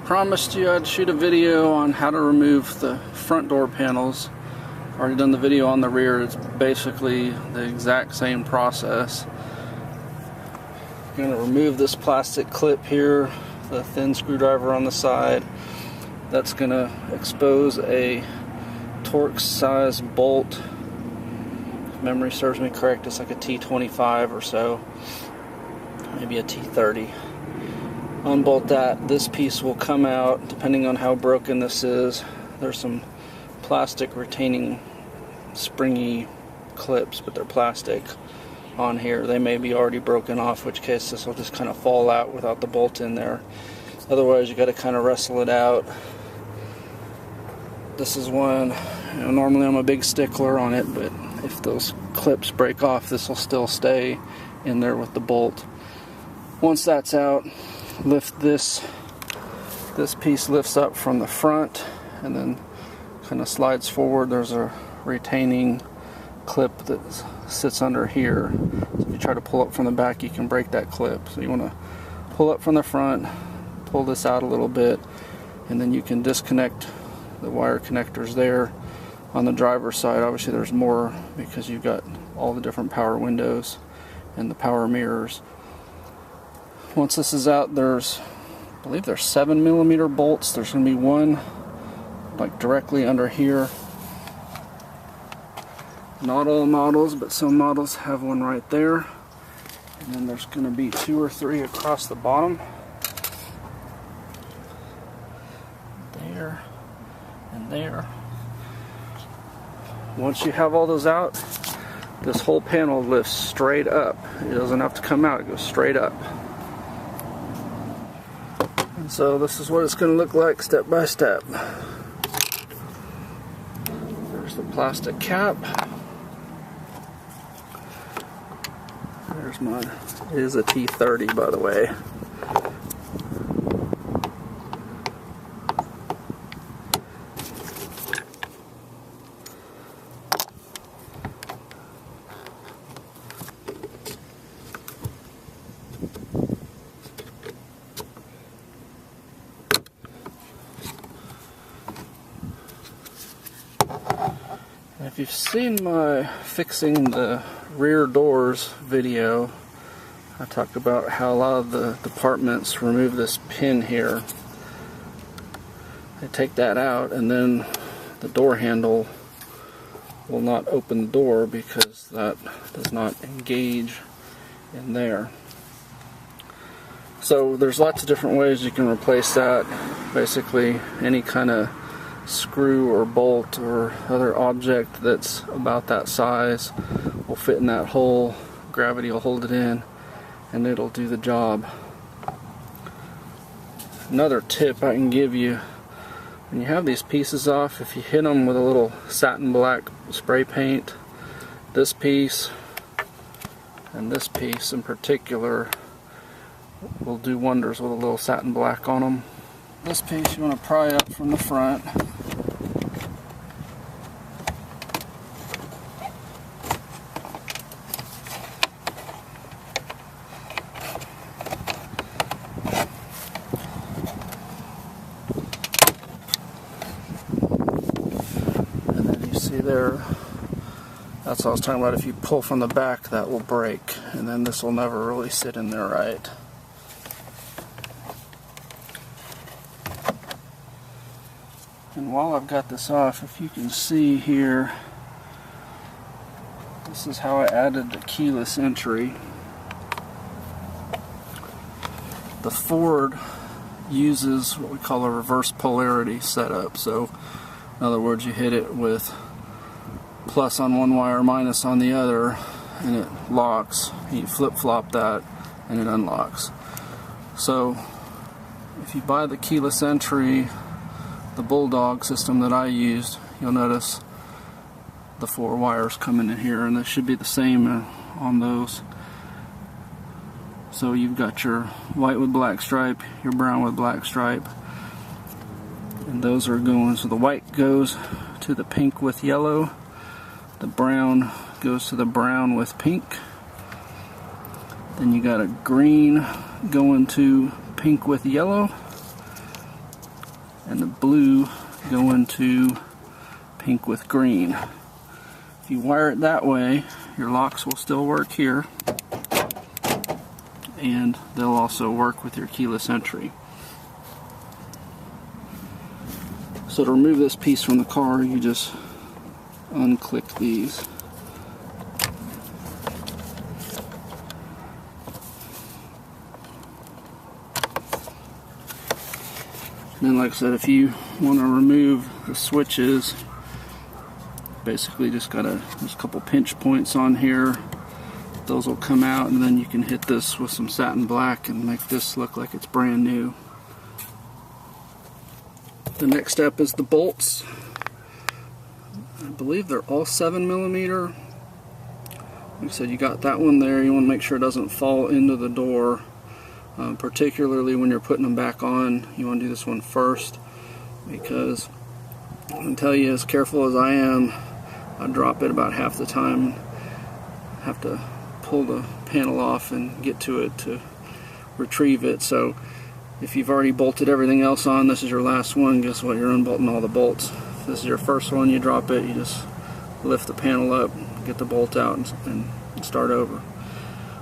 promised you I'd shoot a video on how to remove the front door panels. Already done the video on the rear. It's basically the exact same process. I'm going to remove this plastic clip here, the thin screwdriver on the side. That's going to expose a Torx size bolt. If memory serves me correct, it's like a T25 or so, maybe a T30. Unbolt that. This piece will come out depending on how broken this is. There's some plastic retaining springy clips, but they're plastic on here. They may be already broken off, which case this will just kind of fall out without the bolt in there. Otherwise, you got to kind of wrestle it out. This is one, normally I'm a big stickler on it, but if those clips break off, this will still stay in there with the bolt. Once that's out, lift this piece lifts up from the front and then kind of slides forward. There's a retaining clip that sits under here. So if you try to pull up from the back, you can break that clip. So you want to pull up from the front, pull this out a little bit, and then you can disconnect the wire connectors there. On the driver's side, obviously there's more because you've got all the different power windows and the power mirrors. Once this is out, I believe there's 7mm bolts. There's going to be one like directly under here. Not all models, but some models have one right there. And then there's going to be 2 or 3 across the bottom. There and there. Once you have all those out, this whole panel lifts straight up. It doesn't have to come out, it goes straight up. And so this is what it's going to look like step by step. There's the plastic cap. There's mine. It is a T30, by the way. If you've seen my fixing the rear doors video, I talk about how a lot of the departments remove this pin here. They take that out and then the door handle will not open the door because that does not engage in there. So there's lots of different ways you can replace that. Basically any kind of screw or bolt or other object that's about that size will fit in that hole. Gravity will hold it in and it'll do the job. Another tip I can give you, when you have these pieces off, if you hit them with a little satin black spray paint, this piece and this piece in particular will do wonders with a little satin black on them. This piece you want to pry up from the front. And then you see there, that's what I was talking about. If you pull from the back, that will break, and then this will never really sit in there right. And while I've got this off, if you can see here, this is how I added the keyless entry. The Ford uses what we call a reverse polarity setup. So in other words, you hit it with plus on one wire, minus on the other, and it locks. You flip-flop that and it unlocks. So if you buy the keyless entry, the Bulldog system that I used, you'll notice the 4 wires coming in here, and this should be the same on those. So you've got your white with black stripe, your brown with black stripe, and those are going, so the white goes to the pink with yellow, the brown goes to the brown with pink, then you got a green going to pink with yellow, and the blue going to pink with green. If you wire it that way, your locks will still work here, and they'll also work with your keyless entry. So to remove this piece from the car, you just unclick these. And then, like I said, if you want to remove the switches, basically just there's a couple pinch points on here. Those will come out, and then you can hit this with some satin black and make this look like it's brand new. The next step is the bolts. I believe they're all 7mm. Like I said, you got that one there. You want to make sure it doesn't fall into the door. Particularly when you're putting them back on, you want to do this one first, because I can tell you, as careful as I am, I drop it about half the time. Have to pull the panel off and get to it to retrieve it. So if you've already bolted everything else on, this is your last one, guess what? You're unbolting all the bolts. If this is your first one, you drop it, you just lift the panel up, get the bolt out, and start over.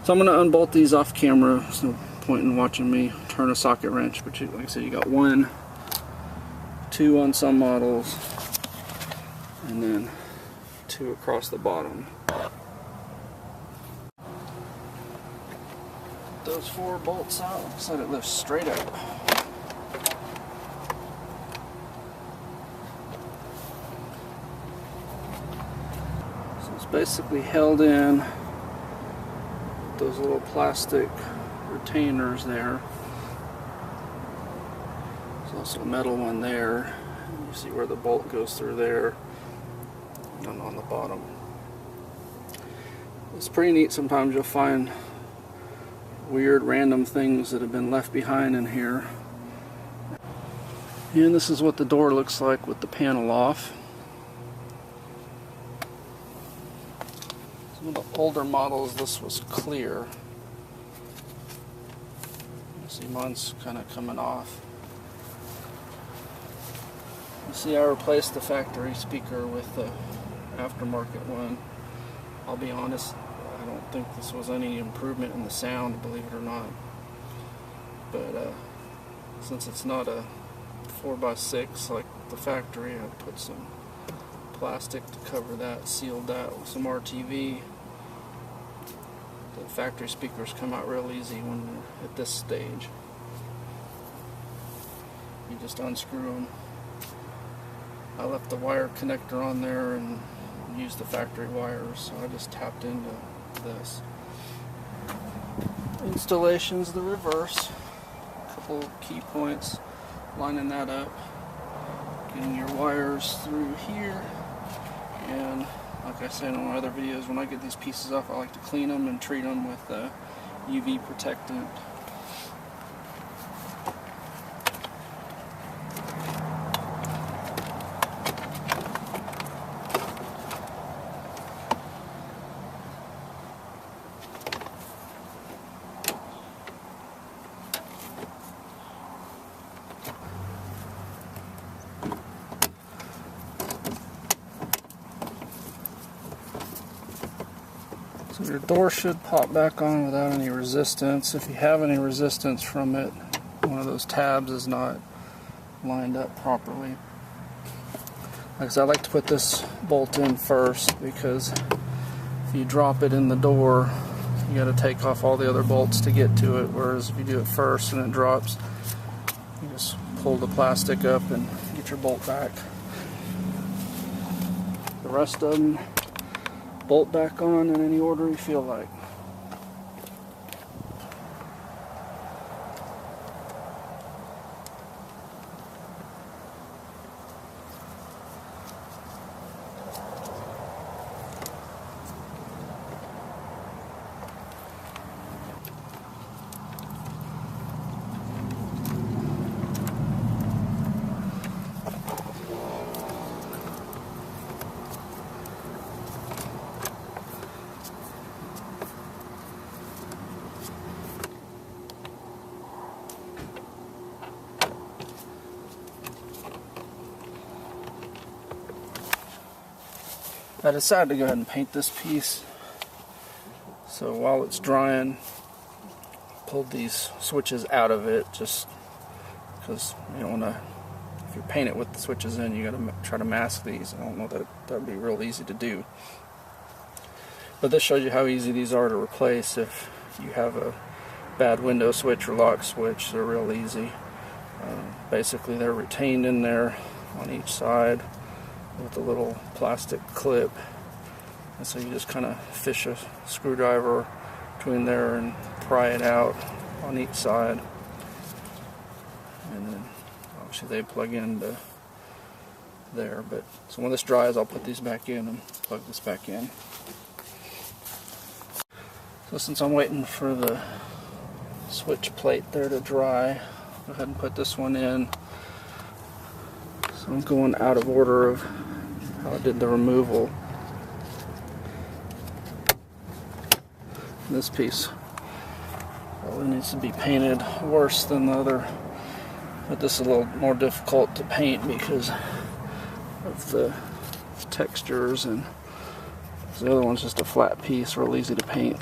So I'm going to unbolt these off camera. So point in watching me turn a socket wrench, but like I said, you got 1, 2 on some models, and then 2 across the bottom. Those 4 bolts out, like I said, it lifts straight up. So it's basically held in with those little plastic retainers there. There's also a metal one there. You see where the bolt goes through there, and on the bottom. It's pretty neat. Sometimes you'll find weird random things that have been left behind in here. And this is what the door looks like with the panel off. Some of the older models, this was clear. See, mine's kind of coming off. You see, I replaced the factory speaker with the aftermarket one. I'll be honest, I don't think this was any improvement in the sound, believe it or not. But since it's not a 4x6 like the factory, I put some plastic to cover that, sealed that with some RTV. The factory speakers come out real easy when you're at this stage. You just unscrew them. I left the wire connector on there and used the factory wires, so I just tapped into this. Installation's the reverse. A couple key points, lining that up, getting your wires through here, and like I said in my other videos, when I get these pieces off, I like to clean them and treat them with UV protectant. So your door should pop back on without any resistance. If you have any resistance from it, one of those tabs is not lined up properly. Like I said, I like to put this bolt in first, because if you drop it in the door, you got to take off all the other bolts to get to it, whereas if you do it first and it drops, you just pull the plastic up and get your bolt back. The rest of them, bolt back on in any order you feel like. I decided to go ahead and paint this piece. So while it's drying, pulled these switches out of it just because you don't want to, if you paint it with the switches in, you got to try to mask these. I don't know that would be real easy to do. But this shows you how easy these are to replace if you have a bad window switch or lock switch. They're real easy. Basically they're retained in there on each side with a little plastic clip. And so you just kind of fish a screwdriver between there and pry it out on each side. And then obviously they plug into there. But so when this dries, I'll put these back in and plug this back in. So since I'm waiting for the switch plate there to dry, go ahead and put this one in. So I'm going out of order of how I did the removal. This piece probably needs to be painted worse than the other, but this is a little more difficult to paint because of the textures, and the other one's just a flat piece, real easy to paint.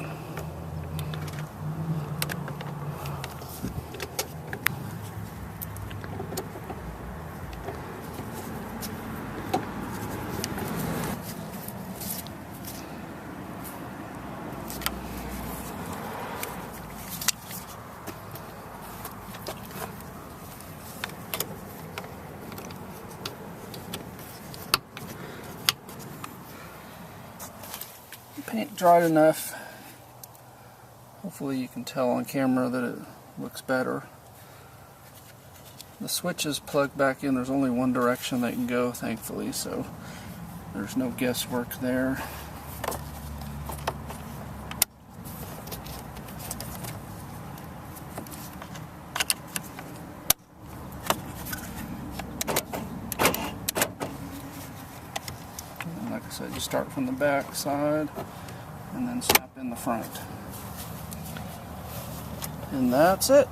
Paint dried enough. Hopefully you can tell on camera that it looks better. The switch is plugged back in. There's only one direction they can go, thankfully, so there's no guesswork there. And like I said, you start from the back side and then snap in the front. And that's it.